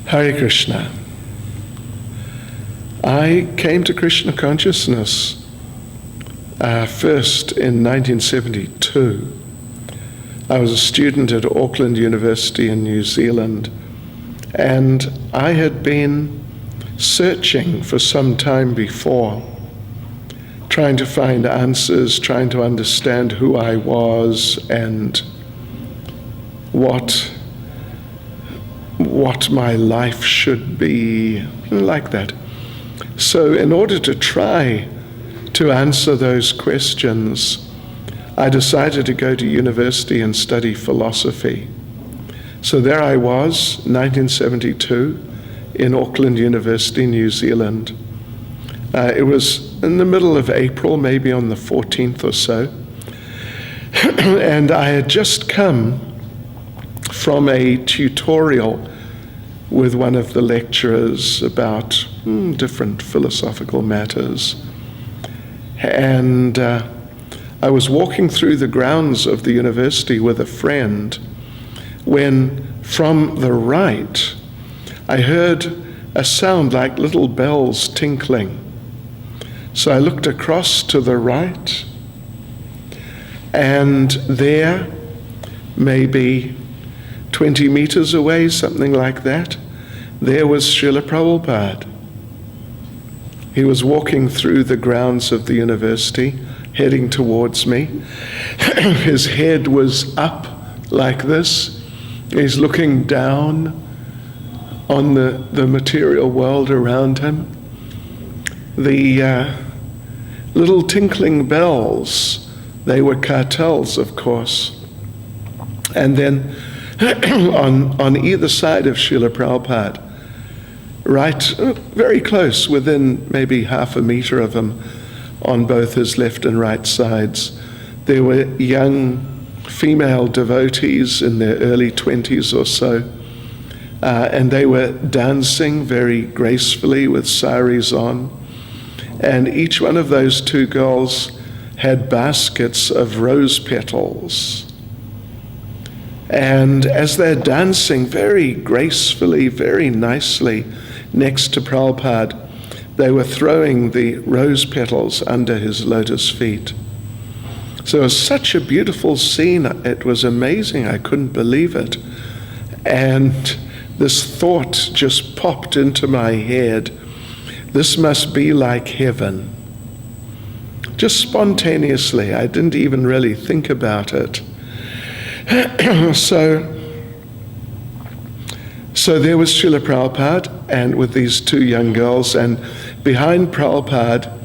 Hare Krishna. I came to Krishna consciousness first in 1972. I was a student at Auckland University in New Zealand, and I had been searching for some time before, trying to find answers, trying to understand who I was and what my life should be, like that. So in order to try to answer those questions, I decided to go to university and study philosophy. So there I was, 1972, in Auckland University, New Zealand. It was in the middle of April, maybe on the 14th or so. And I had just come from a tutorial with one of the lecturers about different philosophical matters. And I was walking through the grounds of the university with a friend when from the right I heard a sound like little bells tinkling. So I looked across to the right, and there, maybe 20 meters away, something like that, there was Srila Prabhupada. He was walking through the grounds of the university, heading towards me. His head was up like this. He's looking down on the material world around him. The little tinkling bells, they were cartels, of course. And then on either side of Srila Prabhupada, right, very close, within maybe half a meter of him, on both his left and right sides, there were young female devotees in their early 20s or so, and they were dancing very gracefully with saris on, and each one of those two girls had baskets of rose petals. And as they're dancing very gracefully, very nicely next to Prabhupada, they were throwing the rose petals under his lotus feet. So it was such a beautiful scene. It was amazing. I couldn't believe it. And this thought just popped into my head. This must be like heaven. Just spontaneously. I didn't even really think about it. So there was Srila Prabhupada, and with these two young girls, and behind Prabhupada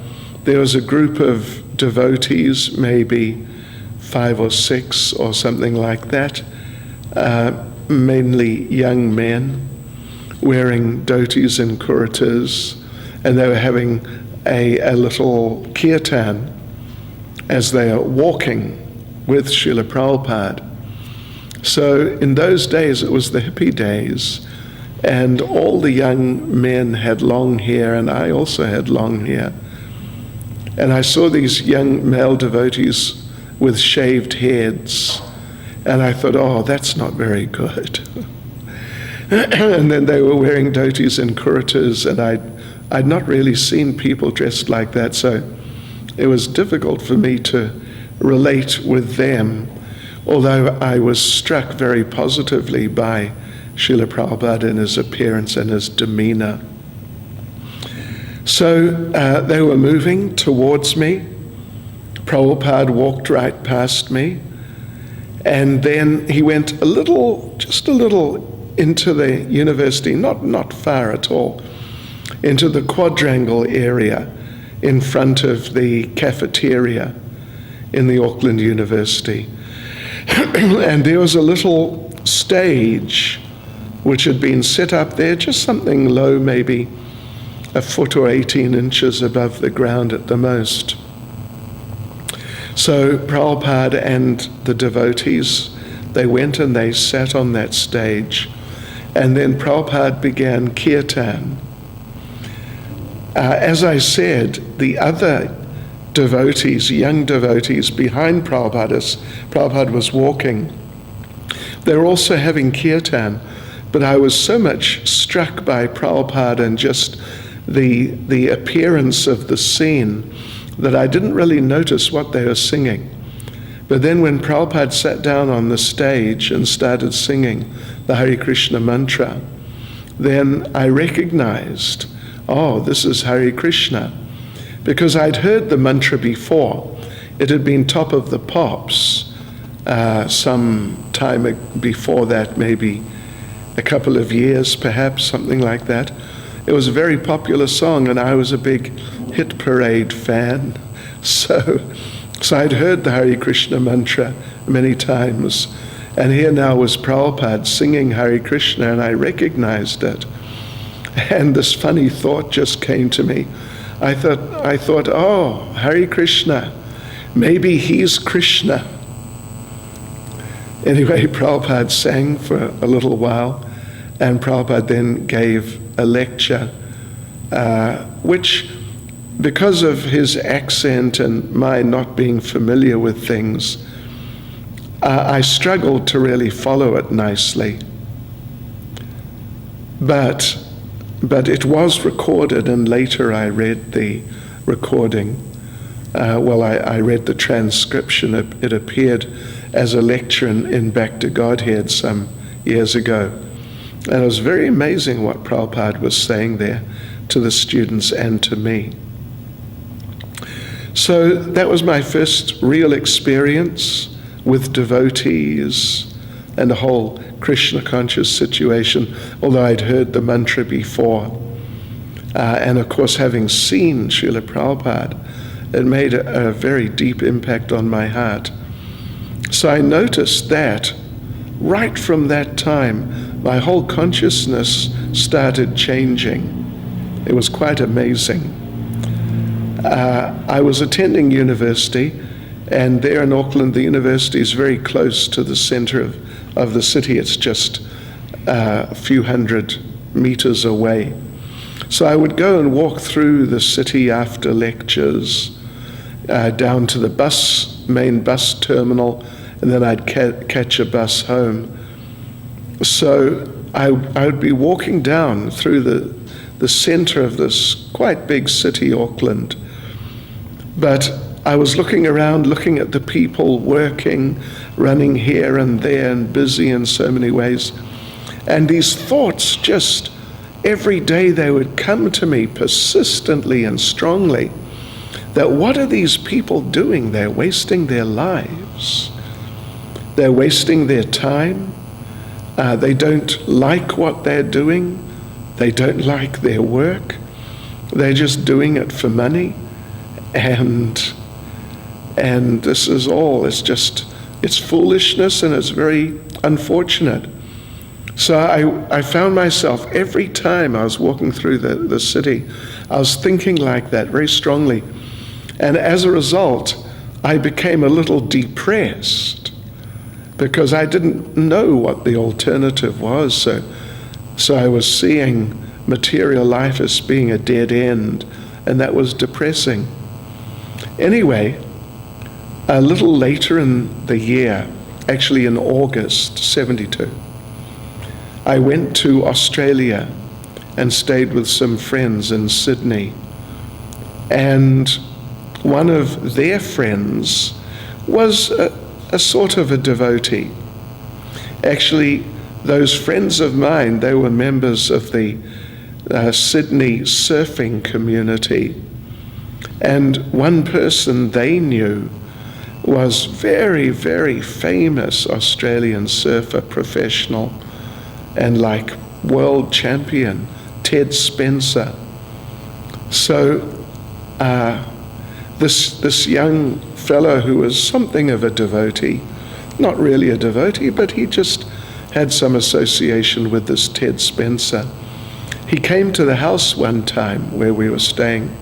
there was a group of devotees, maybe 5 or 6 or something like that, mainly young men wearing dhotis and kuritas, and they were having a little kirtan as they are walking with Srila Prabhupada. So in those days, it was the hippie days, and all the young men had long hair, and I also had long hair. And I saw these young male devotees with shaved heads, and I thought, oh, that's not very good. And then they were wearing dhotis and kuritas, and I'd not really seen people dressed like that, so it was difficult for me to relate with them, although I was struck very positively by Srila Prabhupada and his appearance and his demeanor. So they were moving towards me. Prabhupada walked right past me, and then he went just a little into the university, not far at all, into the quadrangle area in front of the cafeteria in the Auckland University. And there was a little stage which had been set up there, just something low, maybe a foot or 18 inches above the ground at the most. So Prabhupada and the devotees, they went and they sat on that stage, and then Prabhupada began kirtan. As I said, the other devotees, young devotees behind Prabhupada, as Prabhupada was walking, they were also having kirtan, But I was so much struck by Prabhupada and just the appearance of the scene that I didn't really notice what they were singing. But then when Prabhupada sat down on the stage and started singing the Hare Krishna mantra, then I recognized, oh, this is Hare Krishna. Because I'd heard the mantra before. It had been top of the pops some time before that, maybe a couple of years perhaps, something like that. It was a very popular song, and I was a big Hit Parade fan. So I'd heard the Hare Krishna mantra many times, and here now was Prabhupada singing Hare Krishna, and I recognized it. And this funny thought just came to me. I thought, oh, Hare Krishna, maybe he's Krishna. Anyway, Prabhupada sang for a little while, and Prabhupada then gave a lecture, which, because of his accent and my not being familiar with things, I struggled to really follow it nicely. But it was recorded, and later I read the recording. I read the transcription. It appeared as a lecture in Back to Godhead some years ago. And it was very amazing what Prabhupada was saying there to the students and to me. So that was my first real experience with devotees and the whole Krishna conscious situation, although I'd heard the mantra before. And of course, having seen Srila Prabhupada, it made a very deep impact on my heart. So I noticed that right from that time, my whole consciousness started changing. It was quite amazing. I was attending university, and there in Auckland, the university is very close to the center of the city. It's just a few hundred meters away. So I would go and walk through the city after lectures, down to the main bus terminal, and then I'd catch a bus home. So I would be walking down through the center of this quite big city, Auckland. But I was looking around, looking at the people working, running here and there, and busy in so many ways. And these thoughts just, every day they would come to me persistently and strongly, that what are these people doing? They're wasting their lives. They're wasting their time. They don't like what they're doing. They don't like their work. They're just doing it for money. And this is all, it's foolishness, and it's very unfortunate. So I found myself, every time I was walking through the city, I was thinking like that very strongly. And as a result, I became a little depressed because I didn't know what the alternative was. So I was seeing material life as being a dead end, and that was depressing. Anyway, a little later in the year, actually in August 72, I went to Australia and stayed with some friends in Sydney. And one of their friends was a sort of a devotee. Actually, those friends of mine, they were members of the Sydney surfing community. And one person they knew was very, very famous Australian surfer professional and like world champion, Ted Spencer. So this young fellow who was something of a devotee, not really a devotee, but he just had some association with this Ted Spencer. He came to the house one time where we were staying,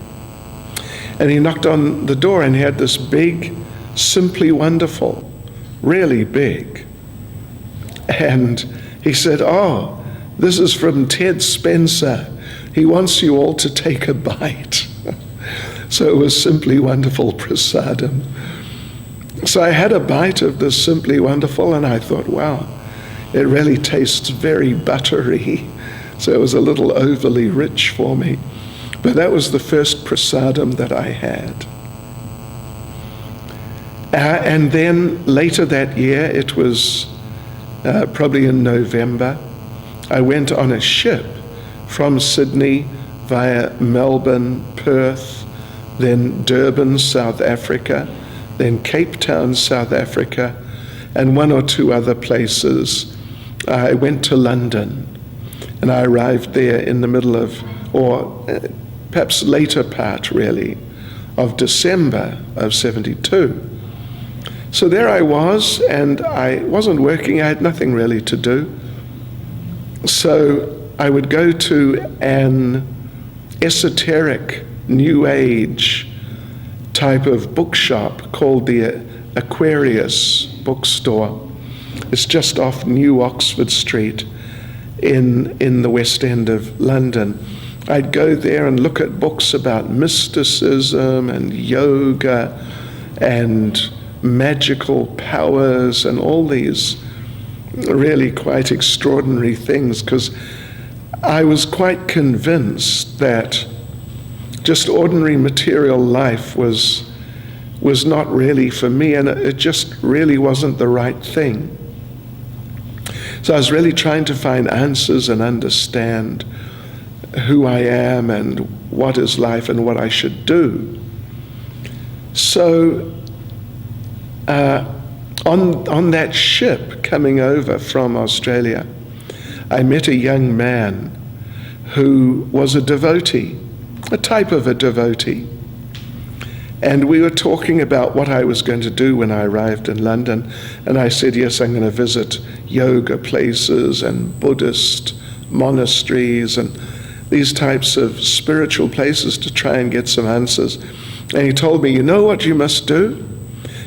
and he knocked on the door, and he had this big, Simply Wonderful, really big. And he said, "Oh, this is from Ted Spencer. He wants you all to take a bite." So it was Simply Wonderful Prasadam. So I had a bite of this Simply Wonderful, and I thought, wow, it really tastes very buttery. So it was a little overly rich for me. But that was the first prasadam that I had. And then later that year, it was probably in November, I went on a ship from Sydney via Melbourne, Perth, then Durban, South Africa, then Cape Town, South Africa, and one or two other places. I went to London, and I arrived there in the middle of, or perhaps later part really, of December of 72. So there I was, and I wasn't working, I had nothing really to do. So I would go to an esoteric, New Age type of bookshop called the Aquarius bookstore. It's just off New Oxford Street in the West End of London. I'd go there and look at books about mysticism and yoga and magical powers and all these really quite extraordinary things, because I was quite convinced that just ordinary material life was not really for me, and it just really wasn't the right thing. So I was really trying to find answers and understand who I am and what is life and what I should do. So on that ship coming over from Australia, I met a young man who was a devotee, a type of a devotee. And we were talking about what I was going to do when I arrived in London. And I said, yes, I'm going to visit yoga places and Buddhist monasteries and these types of spiritual places to try and get some answers. And he told me, you know what you must do?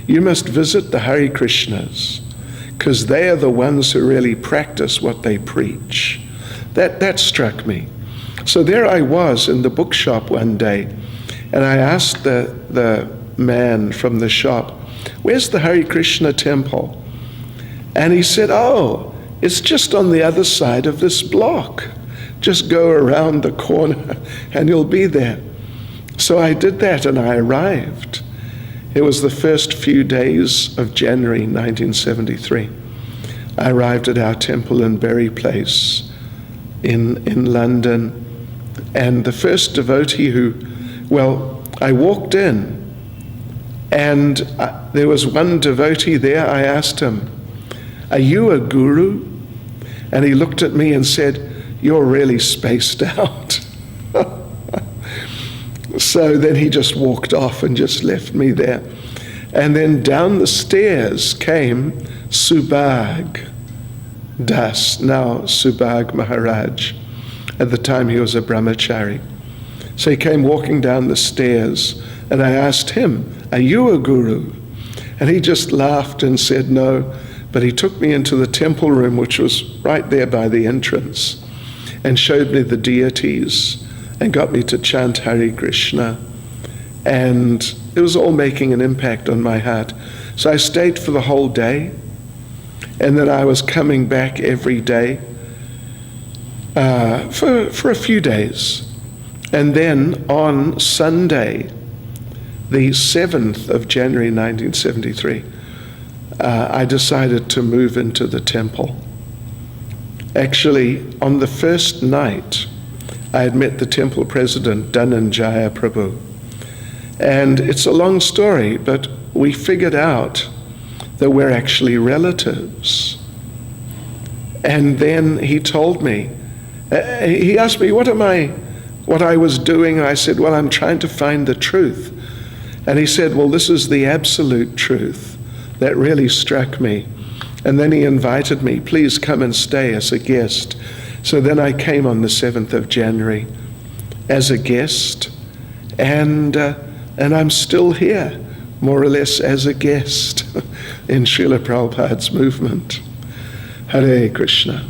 You must visit the Hare Krishnas, because they are the ones who really practice what they preach. That struck me. So there I was in the bookshop one day, and I asked the man from the shop, where's the Hare Krishna temple? And he said, oh, it's just on the other side of this block. Just go around the corner and you'll be there. So I did that and I arrived. It was the first few days of January 1973. I arrived at our temple in Berry Place in London, and the first devotee I walked in, and there was one devotee there. I asked him, are you a guru? And he looked at me and said, you're really spaced out. So then he just walked off and just left me there. And then down the stairs came Subhag Das, now Subhag Maharaj. At the time he was a brahmachari. So he came walking down the stairs, and I asked him, are you a guru? And he just laughed and said no, but he took me into the temple room, which was right there by the entrance, and showed me the deities and got me to chant Hare Krishna. And it was all making an impact on my heart. So I stayed for the whole day, and then I was coming back every day for a few days. And then on Sunday, the 7th of January 1973, I decided to move into the temple. Actually, on the first night, I had met the temple president, Dhananjaya Prabhu. And it's a long story, but we figured out that we're actually relatives. And then he told me, he asked me, what I was doing, and I said, well, I'm trying to find the truth. And he said, well, this is the absolute truth. That really struck me. And then he invited me, please come and stay as a guest. So then I came on the 7th of January as a guest, and I'm still here, more or less as a guest in Srila Prabhupada's movement. Hare Krishna.